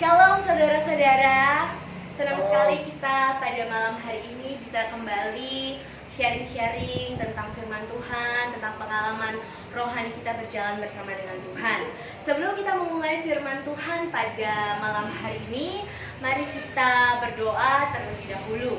Shalom saudara-saudara, senang sekali kita pada malam hari ini bisa kembali sharing-sharing tentang firman Tuhan, tentang pengalaman rohani kita berjalan bersama dengan Tuhan. Sebelum kita memulai firman Tuhan pada malam hari ini, mari kita berdoa terlebih dahulu.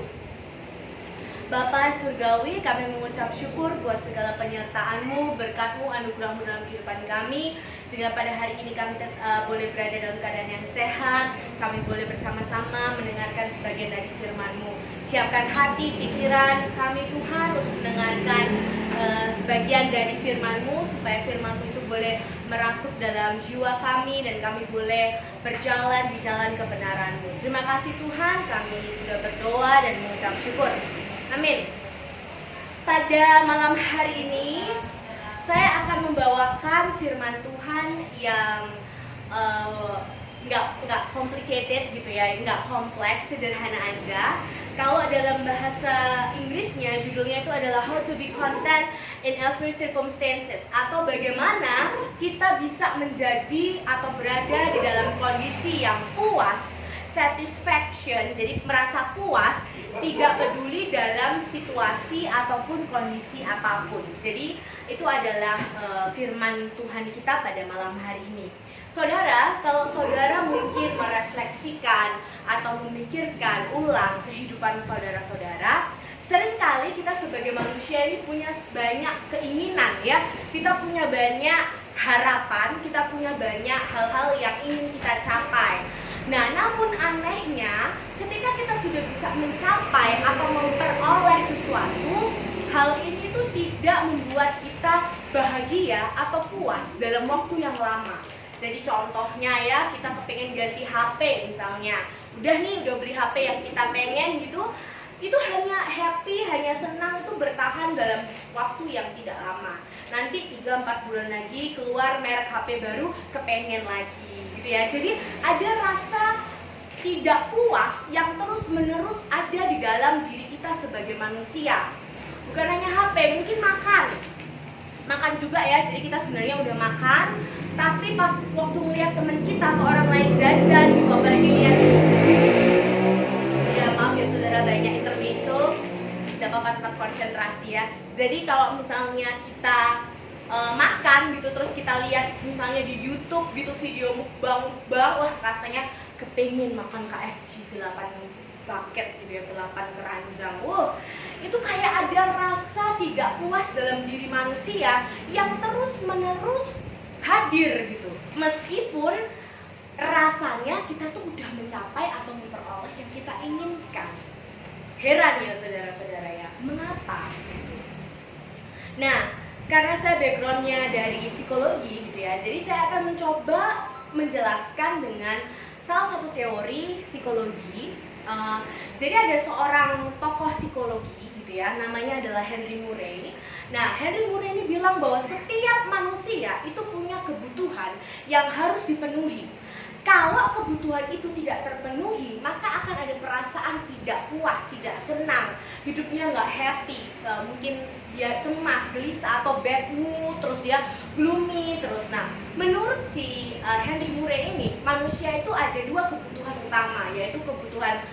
Bapa Surgawi, kami mengucap syukur buat segala penyertaan-Mu, berkat-Mu, anugerah-Mu dalam kehidupan kami, sehingga pada hari ini kami boleh berada dalam keadaan yang sehat. Kami boleh bersama-sama mendengarkan sebagian dari firman-Mu. Siapkan hati, pikiran kami Tuhan untuk mendengarkan sebagian dari firman-Mu, supaya firman-Mu itu boleh merasuk dalam jiwa kami dan kami boleh berjalan di jalan kebenaran-Mu. Terima kasih Tuhan, kami sudah berdoa dan mengucap syukur. Amin. Pada malam hari ini saya akan membawakan firman Tuhan yang nggak complicated gitu ya, nggak kompleks, sederhana aja. Kalau dalam bahasa Inggrisnya judulnya itu adalah How to be content in every circumstances, atau bagaimana kita bisa menjadi atau berada di dalam kondisi yang puas, satisfaction, jadi merasa puas, tidak peduli dalam situasi ataupun kondisi apapun. Jadi itu adalah firman Tuhan kita pada malam hari ini. Saudara, kalau saudara mungkin merefleksikan atau memikirkan ulang kehidupan saudara-saudara, seringkali kita sebagai manusia ini punya banyak keinginan ya. Kita punya banyak harapan, kita punya banyak hal-hal yang ingin kita capai. Nah, namun anehnya ketika kita sudah bisa mencapai atau memperoleh sesuatu, hal ini tuh tidak membuat kita bahagia atau puas dalam waktu yang lama. Jadi contohnya ya, kita kepengen ganti HP misalnya. Udah beli HP yang kita pengen gitu, itu hanya happy, hanya senang itu bertahan dalam waktu yang tidak lama. Nanti 3-4 bulan lagi keluar merek HP baru, kepengen lagi gitu ya. Jadi ada rasa tidak puas yang terus-menerus ada di dalam diri kita sebagai manusia. Bukan hanya HP, mungkin makan juga ya. Jadi kita sebenarnya udah makan, tapi pas waktu ngeliat temen kita atau orang lain jajan gitu, apalagi lihat, ya maaf ya saudara, banyak intermezzo, tidak apa-apa, tetap konsentrasi ya. Jadi kalau misalnya kita makan gitu, terus kita lihat misalnya di YouTube gitu video mukbang, wah rasanya kepengen makan KFC 8 paket gitu ya, 8 keranjang. Wow, itu kayak ada rasa tidak puas dalam diri manusia yang terus-menerus hadir gitu. Meskipun rasanya kita tuh udah mencapai atau memperoleh yang kita inginkan. Heran ya saudara-saudara ya, mengapa? Nah, karena saya backgroundnya dari psikologi gitu ya, jadi saya akan mencoba menjelaskan dengan salah satu teori psikologi. Jadi ada seorang tokoh psikologi gitu ya, namanya adalah Henry Murray. Nah, Henry Murray ini bilang bahwa setiap manusia itu punya kebutuhan yang harus dipenuhi. Kalau kebutuhan itu tidak terpenuhi, maka akan ada perasaan tidak puas, tidak senang, hidupnya nggak happy, mungkin dia cemas, gelisah, atau bad mood, terus dia gloomy terus. Nah, menurut si Henry Murray ini, manusia itu ada dua kebutuhan utama, yaitu kebutuhan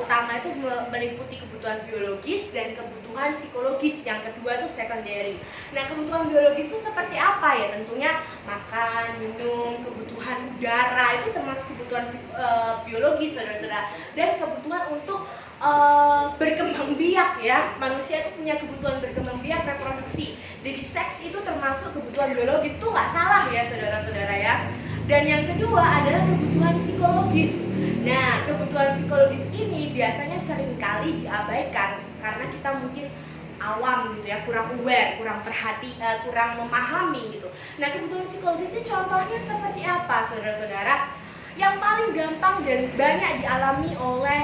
utama itu meliputi kebutuhan biologis dan kebutuhan psikologis. Yang kedua itu secondary. Nah, kebutuhan biologis itu seperti apa ya? Tentunya makan, minum, kebutuhan udara itu termasuk kebutuhan biologis, saudara-saudara. Dan kebutuhan untuk berkembang biak ya. Manusia itu punya kebutuhan berkembang biak, reproduksi. Jadi seks itu termasuk kebutuhan biologis, itu nggak salah ya saudara-saudara ya. Dan yang kedua adalah kebutuhan psikologis. Nah, kebutuhan psikologis ini biasanya seringkali diabaikan karena kita mungkin awam gitu ya, kurang aware, kurang memahami gitu. Nah, kebutuhan psikologis ini contohnya seperti apa saudara-saudara? Yang paling gampang dan banyak dialami oleh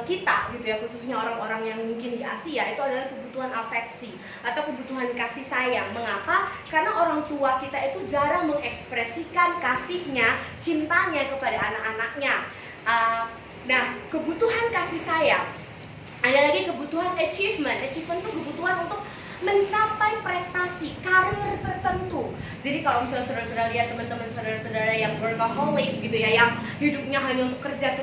kita gitu ya, khususnya orang-orang yang mungkin di Asia, itu adalah kebutuhan afeksi atau kebutuhan kasih sayang. Mengapa? Karena orang tua kita itu jarang mengekspresikan kasihnya, cintanya kepada anak-anaknya. Nah, kebutuhan kasih sayang. Ada lagi kebutuhan achievement. Achievement itu kebutuhan untuk mencapai prestasi, karir tertentu. Jadi kalau misalnya saudara-saudara lihat teman-teman saudara-saudara yang workaholic gitu ya, yang hidupnya hanya untuk kerja,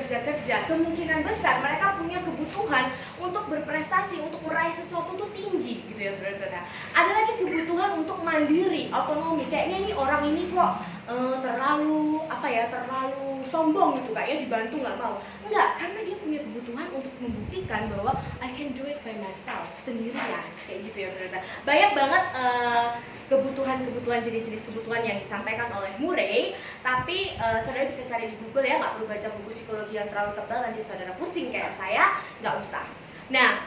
kemungkinan besar mereka punya kebutuhan untuk berprestasi, untuk meraih sesuatu tuh tinggi gitu ya saudara-saudara. Ada lagi kebutuhan untuk mandiri, otonomi. Kayaknya nih orang ini kok terlalu sombong gitu, kayaknya dibantu nggak mau. Enggak, karena dia punya kebutuhan untuk membuktikan bahwa I can do it by myself, sendirian, kayak gitu ya saudara. Banyak banget kebutuhan jenis-jenis kebutuhan yang disampaikan oleh Murray, tapi saudara bisa cari di Google ya, nggak perlu baca buku psikologi yang terlalu tebal, nanti saudara pusing kayak saya, nggak usah. Nah,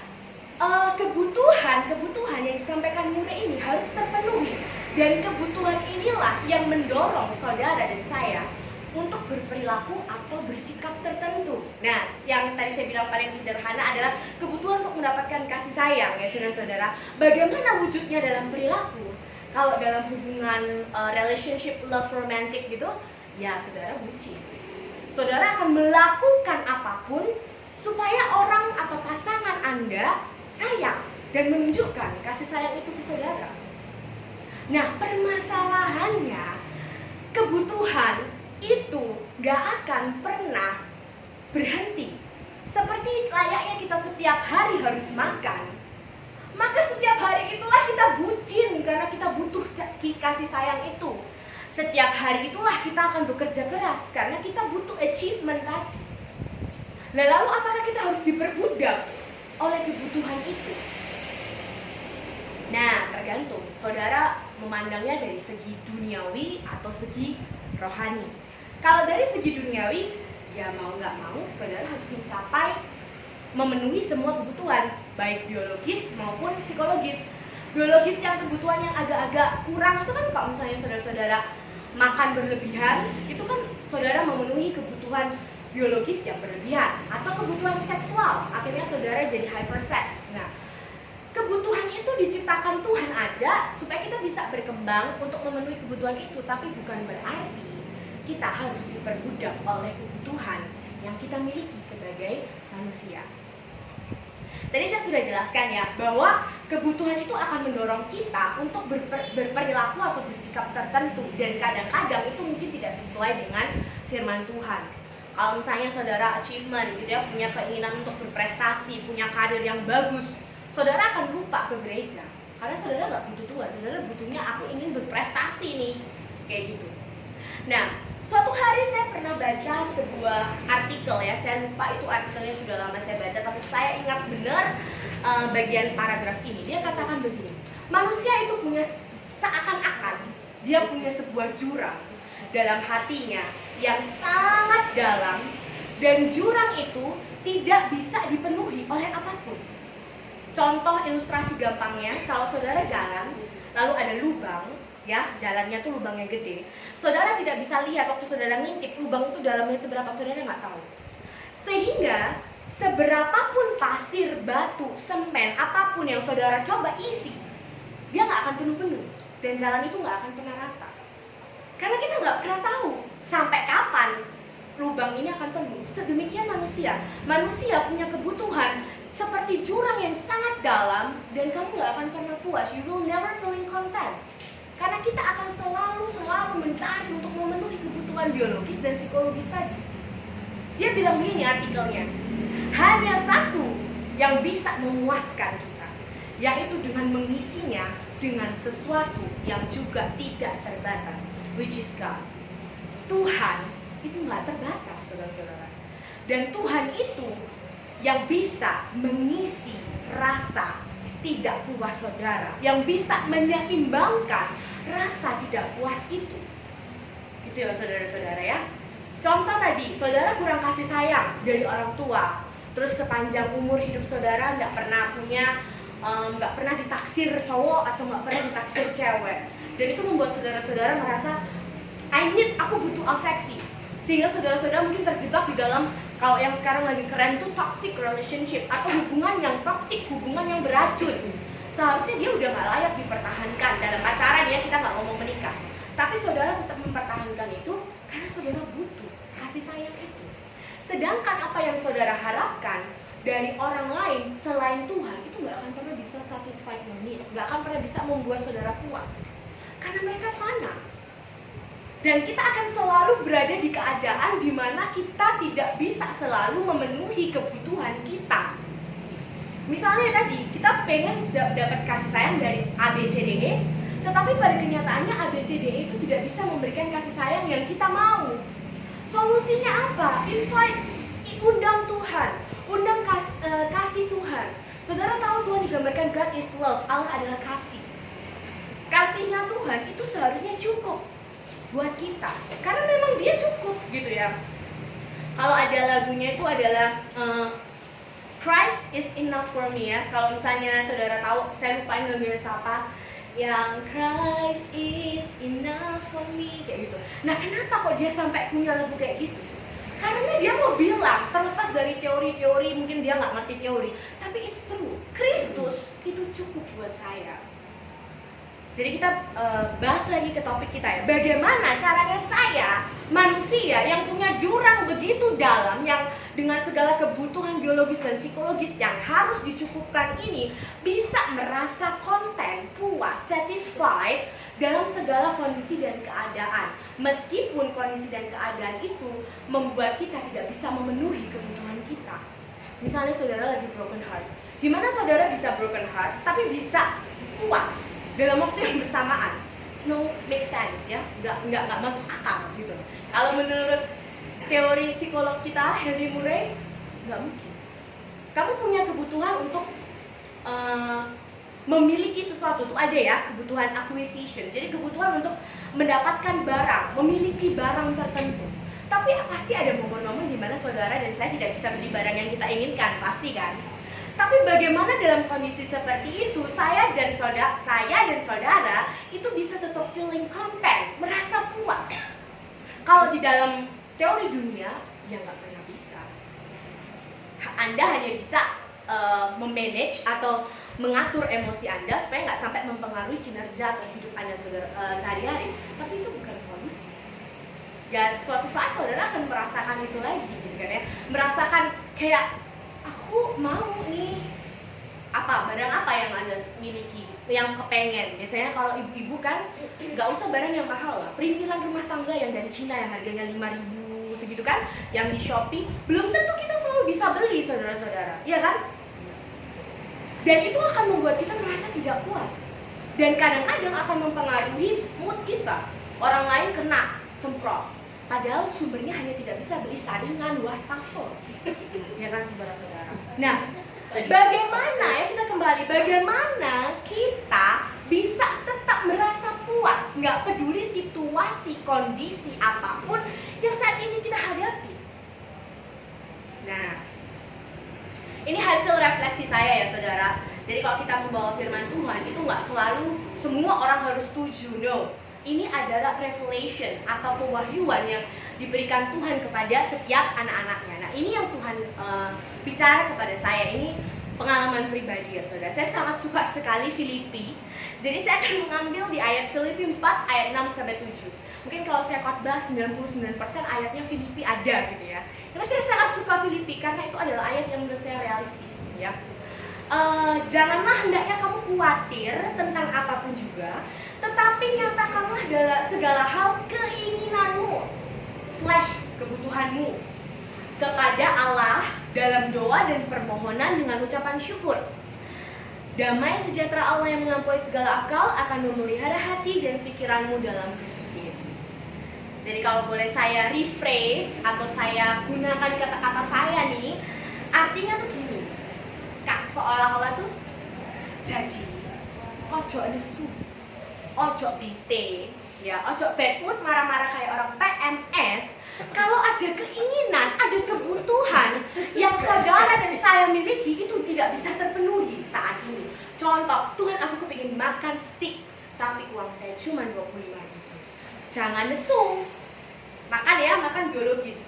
kebutuhan yang disampaikan Murray ini harus terpenuhi, dan kebutuhan inilah yang mendorong saudara dan saya untuk berperilaku atau bersikap tertentu. Nah, yang tadi saya bilang paling sederhana adalah kebutuhan untuk mendapatkan kasih sayang ya saudara-saudara. Bagaimana wujudnya dalam perilaku? Kalau dalam hubungan relationship love romantic gitu, ya saudara bucin. Saudara akan melakukan apapun supaya orang atau pasangan Anda sayang dan menunjukkan kasih sayang itu ke saudara. Nah, permasalahannya kebutuhan itu gak akan pernah berhenti. Seperti layaknya kita setiap hari harus makan, maka setiap hari itulah kita bucin karena kita butuh kasih sayang itu. Setiap hari itulah kita akan bekerja keras karena kita butuh achievement tadi. Lalu apakah kita harus diperbudak oleh kebutuhan itu? Nah, tergantung saudara memandangnya dari segi duniawi atau segi rohani. Kalau dari segi duniawi, ya mau nggak mau saudara harus memenuhi semua kebutuhan, baik biologis maupun psikologis. Biologis yang kebutuhan yang agak-agak kurang itu kan kalau misalnya saudara-saudara makan berlebihan, itu kan saudara memenuhi kebutuhan biologis yang berlebihan, atau kebutuhan seksual, akhirnya saudara jadi hypersex. Nah, kebutuhan itu diciptakan Tuhan ada supaya kita bisa berkembang untuk memenuhi kebutuhan itu, tapi bukan berarti kita harus diperbudak oleh kebutuhan yang kita miliki sebagai manusia. Tadi saya sudah jelaskan ya, bahwa kebutuhan itu akan mendorong kita untuk berperilaku atau bersikap tertentu, dan kadang-kadang itu mungkin tidak sesuai dengan firman Tuhan. Kalau misalnya saudara achievement gitu ya, punya keinginan untuk berprestasi, punya karir yang bagus, saudara akan lupa ke gereja karena saudara nggak butuh Tuhan. Saudara butuhnya aku ingin berprestasi nih, kayak gitu. Nah, suatu hari saya pernah baca sebuah artikel ya, saya lupa itu artikelnya, sudah lama saya baca, tapi saya ingat benar bagian paragraf ini. Dia katakan begini, manusia itu punya seakan-akan dia punya sebuah jurang dalam hatinya yang sangat dalam, dan jurang itu tidak bisa dipenuhi oleh apapun. Contoh ilustrasi gampangnya, kalau saudara jalan lalu ada lubang ya, jalannya tuh lubangnya gede, saudara tidak bisa lihat waktu saudara ngintip lubang itu dalamnya seberapa, saudara nggak tahu. Sehingga seberapapun pasir, batu, semen, apapun yang saudara coba isi, dia nggak akan penuh-penuh, dan jalan itu nggak akan pernah rata. Karena kita nggak pernah tahu sampai kapan lubang ini akan penuh. Sedemikian manusia punya kebutuhan seperti jurang yang sangat dalam, dan kamu nggak akan pernah puas. You will never feeling content. Karena kita akan selalu mencari untuk memenuhi kebutuhan biologis dan psikologis tadi. Dia bilang begini artikelnya, hanya satu yang bisa memuaskan kita, yaitu dengan mengisinya dengan sesuatu yang juga tidak terbatas, which is God. Tuhan itu nggak terbatas, saudara-saudara. Dan Tuhan itu yang bisa mengisi rasa tidak puas saudara, yang bisa menyeimbangkan rasa tidak puas itu. Gitu ya saudara-saudara ya. Contoh tadi, saudara kurang kasih sayang dari orang tua, terus sepanjang umur hidup saudara nggak pernah ditaksir cowok atau nggak pernah ditaksir cewek, dan itu membuat saudara-saudara merasa aku butuh afeksi, sehingga saudara-saudara mungkin terjebak di dalam, kalau yang sekarang lagi keren tuh toxic relationship, atau hubungan yang toxic, hubungan yang beracun. Seharusnya dia udah nggak layak dipertahankan dalam pacaran ya, kita nggak ngomong menikah, tapi saudara tetap mempertahankan itu karena saudara butuh kasih sayang itu. Sedangkan apa yang saudara harapkan dari orang lain selain Tuhan itu nggak akan pernah bisa satisfy your need, nggak akan pernah bisa membuat saudara puas, karena mereka fana. Dan kita akan selalu berada di keadaan di mana kita tidak bisa selalu memenuhi kebutuhan kita. Misalnya tadi, kita pengen dapat kasih sayang dari ABCDE, tetapi pada kenyataannya ABCDE itu tidak bisa memberikan kasih sayang yang kita mau. Solusinya apa? Undang Tuhan, undang kasih Tuhan. Saudara tahu Tuhan digambarkan God is love, Allah adalah kasih. Kasihnya Tuhan itu seharusnya cukup buat kita, karena memang dia cukup gitu ya. Kalau ada lagunya itu adalah Christ is enough for me ya. Kalau misalnya saudara tahu, saya lupa lagunya apa, yang Christ is enough for me kayak gitu. Nah, kenapa kok dia sampai punya lagu kayak gitu? Karena dia mau bilang, terlepas dari teori-teori, mungkin dia nggak ngerti teori, tapi it's true, Kristus itu cukup buat saya. Jadi kita bahas lagi ke topik kita ya. Bagaimana caranya saya, manusia yang punya jurang begitu dalam, yang dengan segala kebutuhan biologis dan psikologis yang harus dicukupkan ini, bisa merasa konten, puas, satisfied dalam segala kondisi dan keadaan. Meskipun kondisi dan keadaan itu membuat kita tidak bisa memenuhi kebutuhan kita. Misalnya saudara lagi broken heart. Gimana saudara bisa broken heart tapi bisa puas dalam waktu yang bersamaan? No make sense ya, nggak masuk akal gitu. Kalau menurut teori psikolog kita Henry Murray, nggak mungkin. Kamu punya kebutuhan untuk memiliki sesuatu, tuh ada ya, kebutuhan acquisition. Jadi kebutuhan untuk mendapatkan barang, memiliki barang tertentu. Tapi pasti ada momen-momen di mana saudara dan saya tidak bisa beli barang yang kita inginkan, pasti kan? Tapi bagaimana dalam kondisi seperti itu saya dan saudara itu bisa tetap feeling content, merasa puas. Kalau di dalam teori dunia ya nggak pernah bisa. Anda hanya bisa memanage atau mengatur emosi Anda supaya nggak sampai mempengaruhi kinerja atau hidup Anda sehari-hari. Tapi itu bukan solusi. Ya suatu saat saudara akan merasakan itu lagi, gitu kan ya? Merasakan kayak aku mau nih barang apa yang Anda miliki, yang kepengen. Biasanya kalau ibu-ibu kan nggak usah barang yang mahal lah, perintilan rumah tangga yang dari Cina yang harganya 5.000 segitu kan, yang di Shopee, belum tentu kita selalu bisa beli saudara-saudara, iya kan? Dan itu akan membuat kita merasa tidak puas, dan kadang-kadang akan mempengaruhi mood kita. Orang lain kena semprot, padahal sumbernya hanya tidak bisa beli saringan, wastafel, ya kan saudara-saudara. Nah, bagaimana ya, kita kembali, bagaimana kita bisa tetap merasa puas, nggak peduli situasi, kondisi apapun yang saat ini kita hadapi. Nah, ini hasil refleksi saya ya saudara. Jadi kalau kita membawa firman Tuhan itu nggak selalu semua orang harus setuju, no. Ini adalah revelation atau pewahyuan yang diberikan Tuhan kepada setiap anak-anaknya. Nah, ini yang Tuhan bicara kepada saya. Ini pengalaman pribadi ya saudara. Saya sangat suka sekali Filipi. Jadi saya akan mengambil di ayat Filipi 4 ayat 6-7. Mungkin kalau saya khotbah 99% ayatnya Filipi ada gitu ya. Karena saya sangat suka Filipi karena itu adalah ayat yang menurut saya realistis ya. Janganlah hendaknya kamu khawatir tentang apapun juga, tetapi nyatakanlah segala hal keinginanmu / kebutuhanmu kepada Allah dalam doa dan permohonan dengan ucapan syukur. Damai sejahtera Allah yang melampaui segala akal akan memelihara hati dan pikiranmu dalam Kristus Yesus. Jadi kalau boleh saya rephrase atau saya gunakan kata-kata saya nih, artinya tuh gini, Kak, seolah-olah tuh jadi ojo nesu, ojo bete, ya, ojo bad mood, marah-marah kayak orang PMS. Kalau ada keinginan, ada kebutuhan yang saudara dan saya miliki itu tidak bisa terpenuhi saat ini. Contoh, Tuhan aku kepingin makan steak, tapi uang saya cuma 25.000. Jangan nesu, makan ya, makan biologis.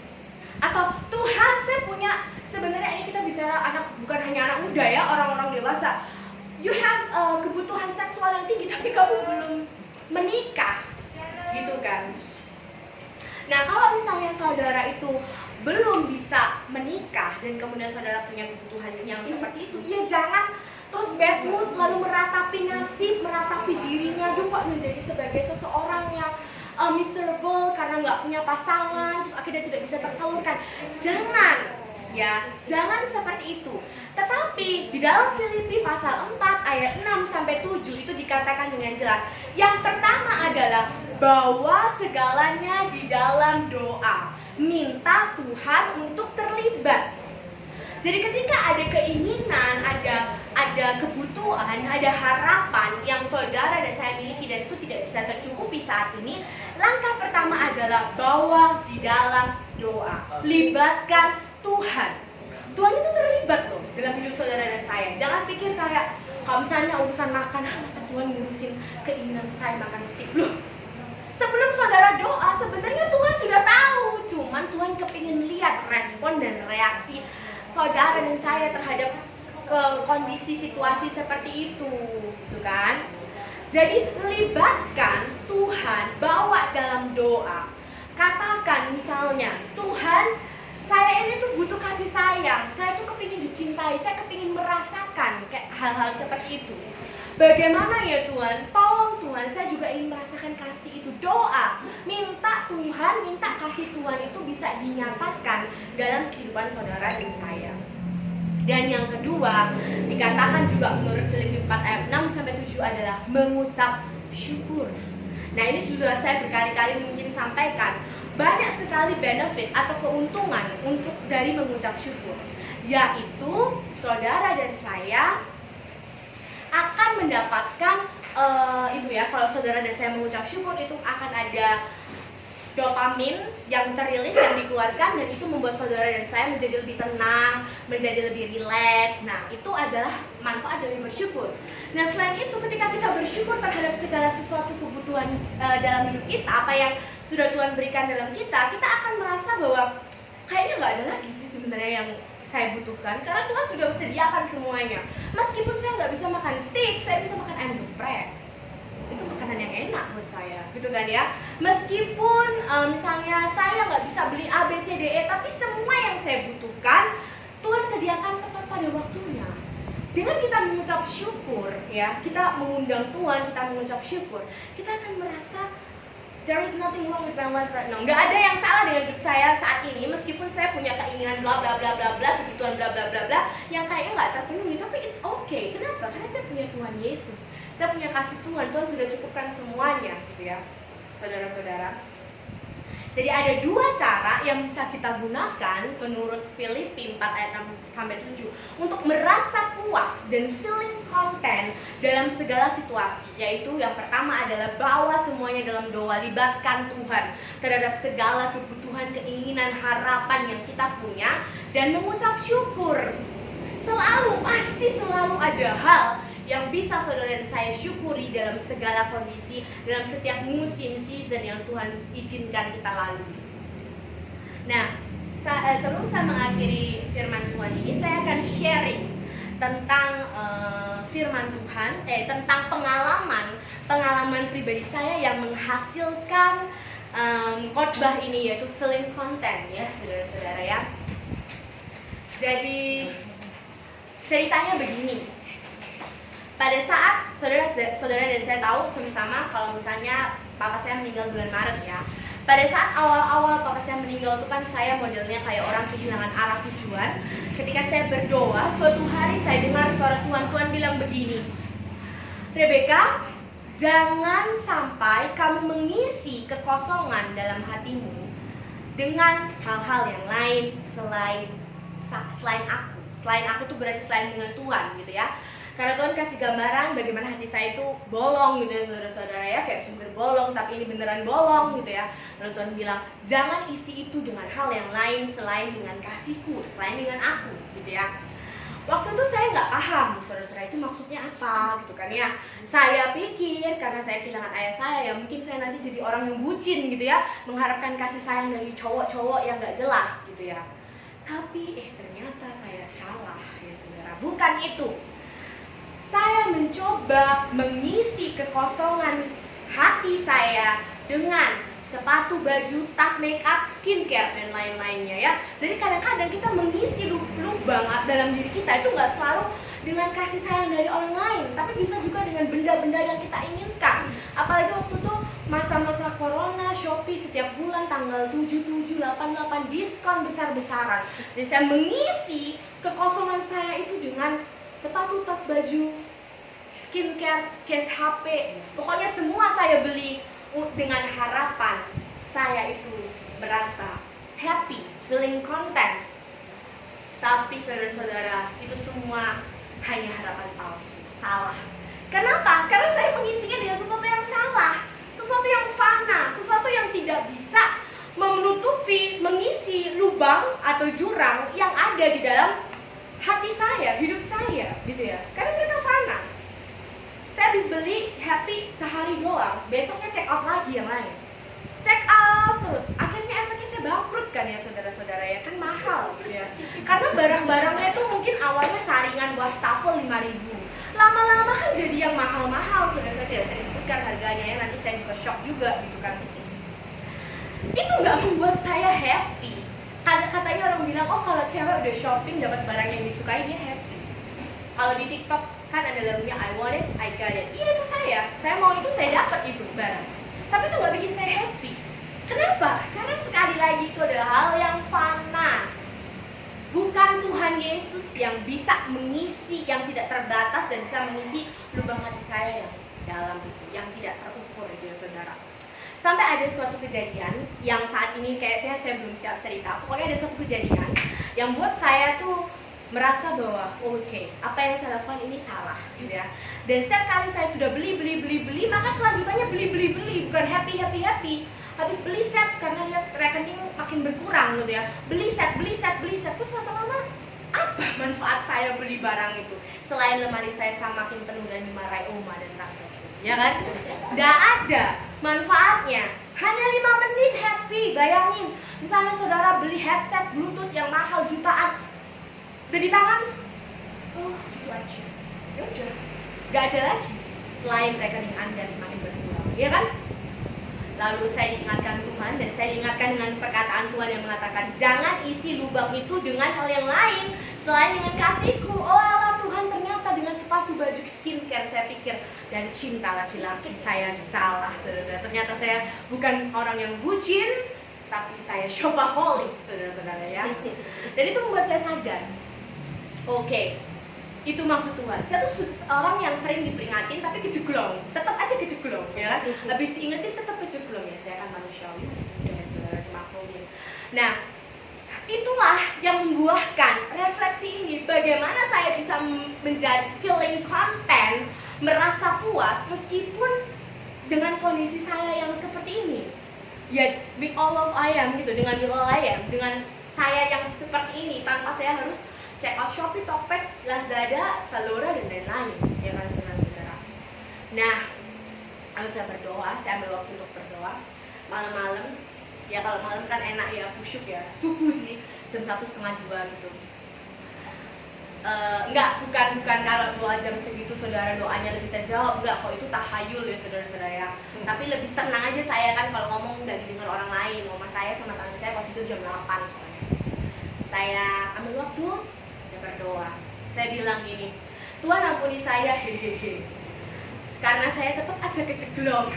Atau Tuhan saya punya, sebenarnya ini kita bicara anak, bukan hanya anak muda ya, orang-orang dewasa. You have kebutuhan seksual yang tinggi tapi kamu belum menikah, gitu kan? Nah, kalau misalnya saudara itu belum bisa menikah dan kemudian misalnya saudara punya kebutuhan yang seperti itu, ya jangan terus bad mood, lalu meratapi nasib, meratapi dirinya juga menjadi sebagai seseorang yang miserable karena nggak punya pasangan, terus akhirnya tidak bisa tersalurkan. Jangan, ya, jangan seperti itu. Tetapi di dalam Filipi pasal 4 ayat 6-7 itu dikatakan dengan jelas. Yang pertama adalah bawa segalanya di dalam doa. Minta Tuhan untuk terlibat. Jadi ketika ada keinginan, ada kebutuhan, ada harapan yang saudara dan saya miliki dan itu tidak bisa tercukupi saat ini, langkah pertama adalah bawa di dalam doa. Libatkan Tuhan. Tuhan itu terlibat loh dalam hidup saudara dan saya. Jangan pikir kayak kalau misalnya urusan makan, masa Tuhan ngurusin keinginan saya makan steak loh. Sebelum saudara doa, sebenarnya Tuhan sudah tahu. Cuman Tuhan kepingin lihat respon dan reaksi saudara dan saya terhadap kondisi situasi seperti itu, gitu kan? Jadi libatkan Tuhan, bawa dalam doa. Katakan misalnya, Tuhan, saya ini tuh butuh kasih sayang, saya tuh kepingin dicintai, saya kepingin merasakan kayak hal-hal seperti itu. Bagaimana ya Tuhan? Tolong Tuhan, saya juga ingin merasakan kasih itu. Doa, minta Tuhan, minta kasih Tuhan itu bisa dinyatakan dalam kehidupan saudara dan saya. Dan yang kedua, dikatakan juga menurut Filipi 4 ayat 6-7 adalah mengucap syukur. Nah ini sudah saya berkali-kali mungkin sampaikan, banyak sekali benefit atau keuntungan untuk dari mengucap syukur, yaitu saudara dan saya akan mendapatkan itu ya, kalau saudara dan saya mengucap syukur itu akan ada dopamin yang terilis, yang dikeluarkan, dan itu membuat saudara dan saya menjadi lebih tenang, menjadi lebih rileks. Nah itu adalah manfaat dari bersyukur. Nah selain itu, ketika kita bersyukur terhadap segala sesuatu kebutuhan dalam hidup kita, apa yang sudah Tuhan berikan dalam kita, kita akan merasa bahwa kayaknya nggak ada lagi sih sebenarnya yang saya butuhkan, karena Tuhan sudah sediakan semuanya. Meskipun saya nggak bisa makan steak, saya bisa makan ayam geprek. Itu makanan yang enak buat saya, gitu kan ya. Meskipun misalnya saya nggak bisa beli A, B, C, D, E, tapi semua yang saya butuhkan Tuhan sediakan tepat pada waktunya. Dengan kita mengucap syukur, ya, kita mengundang Tuhan, kita mengucap syukur, kita akan merasa there is nothing wrong with my life right now. Nggak ada yang salah dengan hidup saya saat ini, meskipun saya punya keinginan bla bla bla bla bla, kebutuhan bla bla bla bla yang kayaknya nggak terpenuhi, tapi it's okay. Kenapa? Karena saya punya Tuhan Yesus, saya punya kasih Tuhan. Tuhan sudah cukupkan semuanya, gitu ya, saudara-saudara. Jadi ada dua cara yang bisa kita gunakan menurut Filipi 4 ayat 6-7 untuk merasa puas dan feeling content dalam segala situasi, yaitu yang pertama adalah bawa semuanya dalam doa, libatkan Tuhan terhadap segala kebutuhan, keinginan, harapan yang kita punya, dan mengucap syukur. Pasti selalu ada hal yang bisa saudara dan saya syukuri dalam segala kondisi, dalam setiap musim, season yang Tuhan izinkan kita lalui. Nah, sebelum saya mengakhiri firman Tuhan ini, saya akan sharing tentang firman Tuhan, tentang pengalaman pribadi saya yang menghasilkan khotbah ini, yaitu feeling content, ya saudara-saudara ya. Jadi ceritanya begini. Pada saat saudara dan saya tahu sama-sama kalau misalnya papa saya meninggal bulan Maret ya. Pada saat awal-awal papa saya meninggal itu kan saya modelnya kayak orang kehilangan arah tujuan. Ketika saya berdoa, suatu hari saya dengar suara Tuhan bilang begini, Rebecca, jangan sampai kamu mengisi kekosongan dalam hatimu dengan hal-hal yang lain selain aku. Selain aku tuh berarti selain dengan Tuhan, gitu ya. Karena Tuhan kasih gambaran bagaimana hati saya itu bolong gitu ya saudara-saudara ya, kayak sumber bolong, tapi ini beneran bolong gitu ya. Lalu Tuhan bilang, jangan isi itu dengan hal yang lain selain dengan kasihku, selain dengan aku gitu ya. Waktu itu saya nggak paham saudara-saudara itu maksudnya apa gitu kan ya. Saya pikir karena saya kehilangan ayah saya ya mungkin saya nanti jadi orang yang bucin gitu ya, mengharapkan kasih sayang dari cowok-cowok yang nggak jelas gitu ya. Tapi ternyata saya salah ya saudara, bukan itu. Saya mencoba mengisi kekosongan hati saya dengan sepatu, baju, tas, make up, skincare, dan lain-lainnya ya. Jadi kadang-kadang kita mengisi lubang dalam diri kita itu nggak selalu dengan kasih sayang dari orang lain, tapi bisa juga dengan benda-benda yang kita inginkan. Apalagi waktu itu masa-masa corona, Shopee setiap bulan tanggal 77, 88 diskon besar-besaran. Jadi saya mengisi kekosongan saya itu dengan sepatu, tas, baju, skincare, case HP, pokoknya semua saya beli dengan harapan saya itu merasa happy, feeling content. Tapi saudara-saudara, itu semua hanya harapan palsu, salah. Kenapa? Karena saya mengisinya dengan sesuatu yang salah, sesuatu yang fana, sesuatu yang tidak bisa menutupi, mengisi lubang atau jurang yang ada di dalam hati saya, hidup saya, gitu ya. Karena mereka fana. Saya habis beli happy sehari doang, besoknya check out lagi yang lain. Check out terus, akhirnya efeknya saya bangkrut kan ya saudara-saudara ya, kan mahal gitu ya. Karena barang-barangnya itu mungkin awalnya saringan wastafel 5.000, lama-lama kan jadi yang mahal-mahal. Saudara-saudara tidak saya sebutkan harganya ya, nanti saya juga shock juga gitu kan. Itu nggak membuat saya happy. Katanya orang bilang, oh kalau cewek udah shopping dapat barang yang disukai dia happy. Kalau di TikTok kan ada lagunya I want it, I got it. Iya itu saya mau itu, saya dapat itu barang. Tapi itu nggak bikin saya happy. Kenapa? Karena sekali lagi itu adalah hal yang fana. Bukan Tuhan Yesus yang bisa mengisi, yang tidak terbatas dan bisa mengisi lubang hati saya yang dalam itu, yang tidak terukur itu ya saudara. Sampai ada suatu kejadian yang saat ini kayak saya belum siap cerita. Pokoknya ada suatu kejadian yang buat saya tuh merasa bahwa oke, apa yang saya lakukan ini salah gitu ya. Dan setiap kali saya sudah beli, maka kelanjutannya beli, bukan happy. Habis beli set karena lihat rekening makin berkurang gitu ya. Beli set, terus lama-lama apa manfaat saya beli barang itu? Selain lemari saya makin penuh dan dimarahi oma dan tante, ya kan? Nggak ada manfaatnya. Hanya 5 menit happy, bayangin. Misalnya saudara beli headset bluetooth yang mahal jutaan, udah di tangan, oh gitu aja, ya udah, nggak ada lagi selain rekening Anda semakin berkurang, ya kan? Lalu saya diingatkan Tuhan dan saya diingatkan dengan perkataan Tuhan yang mengatakan jangan isi lubang itu dengan hal yang lain selain dengan kasihku. Oh Allah Tuhan, ternyata dengan sepatu, baju, skincare saya pikir dari cinta laki-laki. Saya salah saudara-saudara. Ternyata saya bukan orang yang bucin, tapi saya shopaholic saudara-saudara ya. Dan itu membuat saya sadar, oke, itu maksud Tuhan. Saya tuh orang yang sering diperingatin tapi kejeglong, tetap aja kejeglong ya kan. Habis diingetin tetap kejeglong ya. Saya kan manusiawi, masih muda ya saudara, dimaklumin. Nah, itulah yang membuahkan refleksi ini. Bagaimana saya bisa menjadi feeling content, merasa puas meskipun dengan kondisi saya yang seperti ini. Ya, with all of I am gitu, dengan will I am, dengan saya yang seperti ini tanpa saya harus check out Shopee, Tokped, Lazada, Zalora dan lain-lain, ya kan saudara-saudara. Nah, lalu saya berdoa, saya ambil waktu untuk berdoa malam-malam. Ya kalau malam kan enak ya, kusyuk ya, subuh sih, jam 1:30 gitu. Bukan kalau doa jam segitu saudara doanya lebih terjawab, enggak kok, itu tahayul ya saudara-saudara ya. Tapi lebih tenang aja saya kan kalau ngomong nggak didengar orang lain. Mama saya sama tante saya waktu itu jam 8 soalnya. Saya ambil waktu, saya berdoa. Saya bilang gini, Tuhan ampuni saya, hehehe. Karena saya tetap aja kejeglong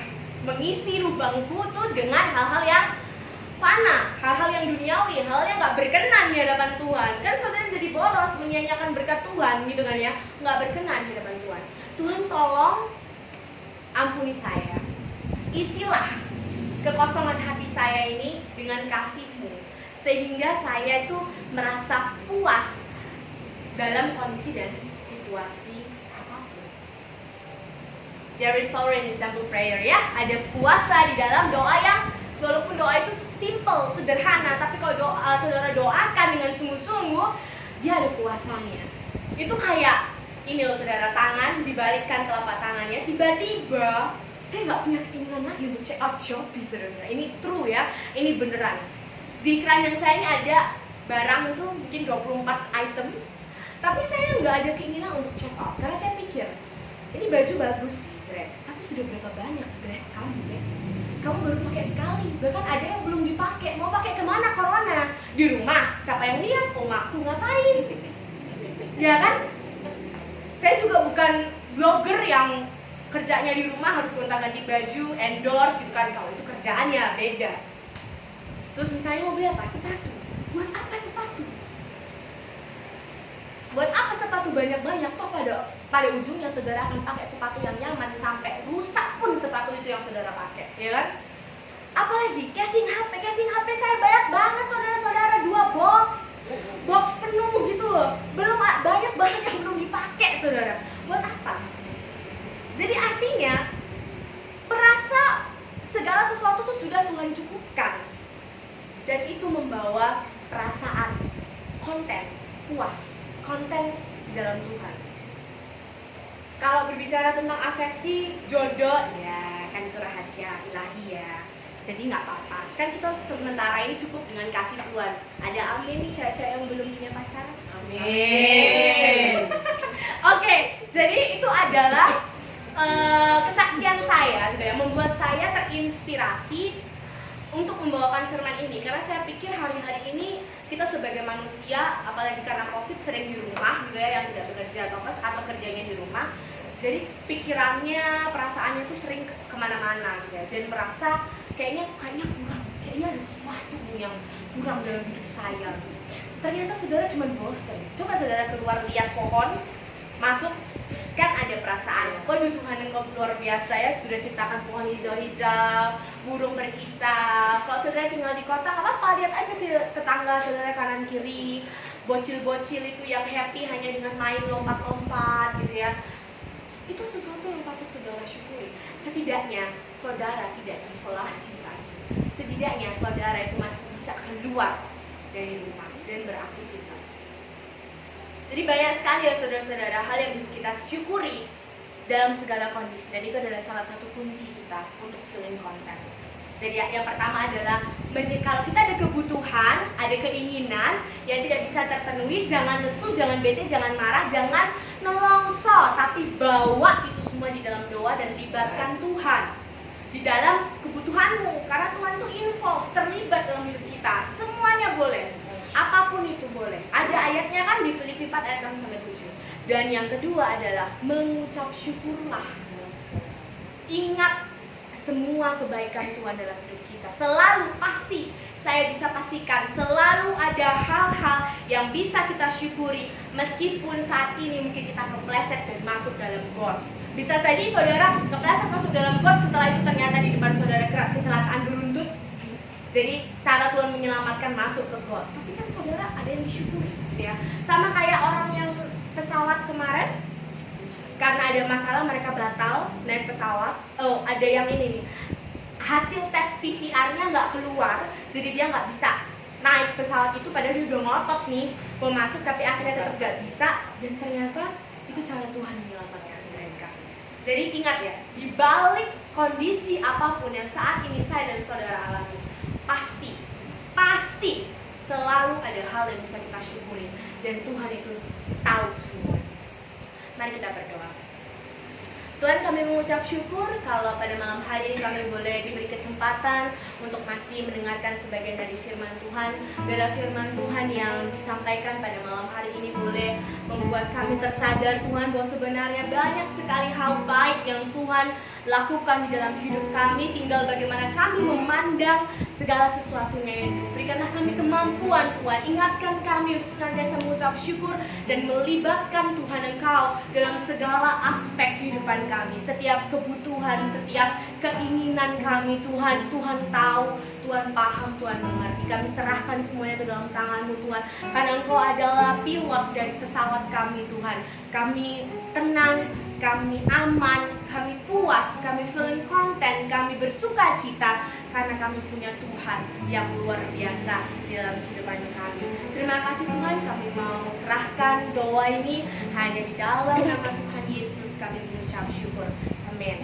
mengisi lubangku tuh dengan hal-hal yang fana, hal-hal yang duniawi, hal yang nggak berkenan di hadapan Tuhan. Kan saudara jadi boros, menyia-nyiakan berkat Tuhan gitu kan ya, nggak berkenan di hadapan Tuhan. Tuhan tolong ampuni saya, isilah kekosongan hati saya ini dengan kasih-Mu, sehingga saya itu merasa puas dalam kondisi dan situasi apapun. There is power in simple prayer ya, ada puasa di dalam doa yang walaupun doa itu simple, sederhana, tapi kalau saudara doakan dengan sungguh-sungguh, dia ada kuasanya. Itu kayak ini loh saudara, tangan dibalikkan telapak tangannya, tiba-tiba saya nggak punya keinginan lagi untuk check out Shopee saudara. Ini true ya, ini beneran. Di keranjang saya ini ada barang itu mungkin 24 item, tapi saya nggak ada keinginan untuk check out karena saya pikir ini baju bagus, dress, tapi sudah berapa banyak dress kamu ya? kamu baru pakai sekali, bahkan ada yang belum dipakai. Mau pakai kemana corona? Di rumah, siapa yang lihat? Omaku ngapain? Ya kan? Saya juga bukan blogger yang kerjanya di rumah harus gonta-ganti baju, endorse gitu kan. Kalau itu kerjaannya beda. Terus misalnya mau beli apa? Sepatu. Buat apa sepatu? Buat apa sepatu banyak-banyak? Toh pada ujungnya saudara akan pakai sepatu yang nyaman sampai rusak pun sepatu itu yang saudara pakai, ya kan? Apalagi casing HP saya banyak banget saudara-saudara, 2 box penuh gitu loh. Belum banyak banget yang belum dipakai saudara. Buat apa? Jadi artinya merasa segala sesuatu tuh sudah Tuhan cukupkan, dan itu membawa perasaan puas, konten di dalam Tuhan. Kalau berbicara tentang afeksi, jodoh, ya kan itu rahasia ilahi ya. Jadi nggak apa-apa. Kan kita sementara ini cukup dengan kasih Tuhan. Ada amin nih cewek-cewek yang belum punya pacar? Amin. Oke, jadi itu adalah kesaksian saya, gitu ya, membuat saya terinspirasi untuk membawakan firman ini. Karena saya pikir hari-hari ini kita sebagai manusia, apalagi karena COVID sering di rumah, gitu ya, yang tidak bekerja atau kerjanya di rumah. Jadi pikirannya, perasaannya tuh sering kemana-mana gitu ya, dan merasa kayaknya kurang, kayaknya ada sesuatu yang kurang dalam hidup saya. Ternyata saudara cuma bosen. Coba saudara keluar lihat pohon, masuk, kan ada perasaan. Waduh Tuhan engkau luar biasa ya, sudah ciptakan pohon hijau-hijau, burung berkicau. Kalau saudara tinggal di kota, nggak apa-apa, lihat aja ke tetangga saudara kanan kiri, bocil-bocil itu yang happy hanya dengan main lompat-lompat gitu ya. Itu sesuatu yang patut saudara syukuri. Setidaknya saudara tidak isolasi saat ini. Setidaknya saudara itu masih bisa keluar dari rumah dan beraktivitas. Jadi banyak sekali ya saudara-saudara hal yang bisa kita syukuri dalam segala kondisi, dan itu adalah salah satu kunci kita untuk feeling content. Jadi yang pertama adalah kalau kita ada kebutuhan, ada keinginan yang tidak bisa terpenuhi, jangan lesu, jangan bete, jangan marah, jangan nelongso, tapi bawa itu semua di dalam doa dan libatkan Tuhan di dalam kebutuhanmu, karena Tuhan itu terlibat dalam hidup kita. Semuanya boleh, apapun itu boleh. Ada ayatnya kan di Filipi 4 ayat 6-7. Dan yang kedua adalah mengucap syukurlah. Ingat semua kebaikan Tuhan dalam hidup kita. Selalu pasti, saya bisa pastikan selalu ada hal-hal yang bisa kita syukuri, meskipun saat ini mungkin kita kepleset dan masuk dalam got. Bisa jadi saudara kepleset masuk dalam got, setelah itu ternyata di depan saudara kecelakaan beruntun. Jadi cara Tuhan menyelamatkan masuk ke got. Tapi kan saudara ada yang disyukuri gitu ya. Sama kayak orang yang pesawat kemarin, karena ada masalah mereka batal naik pesawat. Oh, ada yang ini nih, hasil tes PCR-nya nggak keluar, jadi dia nggak bisa naik pesawat itu. Padahal dia udah ngotot nih mau masuk, tapi akhirnya tetap nggak bisa. Dan ternyata itu cara Tuhan menyelamatkan mereka. Jadi ingat ya, di balik kondisi apapun yang saat ini saya dan saudara alami, pasti selalu ada hal yang bisa kita syukuri, dan Tuhan itu tahu semua. Mari kita berdoa. Tuhan, kami mengucap syukur kalau pada malam hari ini kami boleh diberi kesempatan untuk masih mendengarkan sebagian dari firman Tuhan. Biarlah firman Tuhan yang disampaikan pada malam hari ini boleh membuat kami tersadar Tuhan bahwa sebenarnya banyak sekali hal baik yang Tuhan lakukan di dalam hidup kami. Tinggal bagaimana kami memandang segala sesuatunya. Berikanlah kami kemampuan Tuhan. Ingatkan kami untuk senantiasa mengucap syukur dan melibatkan Tuhan Engkau dalam segala aspek kehidupan kami. Setiap kebutuhan, setiap keinginan kami Tuhan, Tuhan tahu, Tuhan paham, Tuhan mengerti. Kami serahkan semuanya ke dalam tangan-Mu Tuhan, karena Engkau adalah pilot dari pesawat kami Tuhan. Kami tenang, kami aman, kami puas, kami feeling content, kami bersuka cita karena kami punya Tuhan yang luar biasa di dalam kehidupan kami. Terima kasih Tuhan, kami mau serahkan doa ini hanya di dalam nama Tuhan Yesus kami mengucap syukur. Amin.